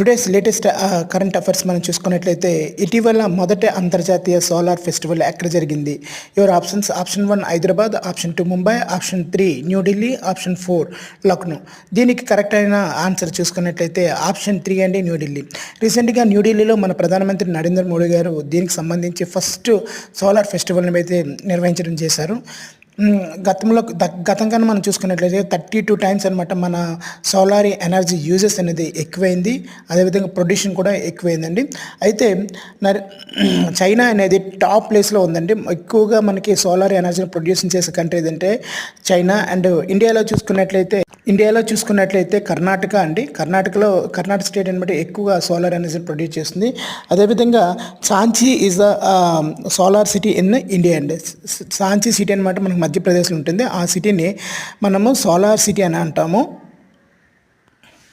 Today's latest current affairs మనం చూసుకున్నట్లయితే ఇటీవల మొదటి అంతర్జాతీయ సోలార్ ఫెస్టివల్ ఎక్కడ జరిగింది? Your options: option 1 Hyderabad, option 2 Mumbai, option 3 New Delhi, option 4 Lucknow. దీనికి కరెక్ట్ అయిన ఆన్సర్ చూసుకున్నట్లయితే ఆప్షన్ 3 అండి, న్యూఢిల్లీ. రీసెంట్గా న్యూఢిల్లీలో మన ప్రధానమంత్రి నరేంద్ర మోడీ గారు దీనికి సంబంధించి ఫస్ట్ సోలార్ ఫెస్టివల్ని అయితే నిర్వహించడం చేశారు. గతం కన్నా మనం చూసుకున్నట్లయితే 32 టైమ్స్ అనమాట మన సోలార్ ఎనర్జీ యూజెస్ అనేది ఎక్కువైంది. అదేవిధంగా ప్రొడ్యూషన్ కూడా ఎక్కువైందండి. అయితే చైనా అనేది టాప్ ప్లేస్లో ఉందండి. ఎక్కువగా మనకి సోలార్ ఎనర్జీని ప్రొడ్యూసింగ్ చేసే కంట్రీ ఏదంటే చైనా. అండ్ ఇండియాలో చూసుకున్నట్లయితే కర్ణాటక అండి. కర్ణాటక స్టేట్ అనమాట ఎక్కువగా సోలార్ ఎనర్జీని ప్రొడ్యూస్ చేస్తుంది. అదేవిధంగా Sanchi is the solar city in India అండి. సాంచీ సిటీ అనమాట మనకు మధ్యప్రదేశ్లో ఉంటుంది. ఆ సిటీని మనము సోలార్ సిటీ అని అంటాము.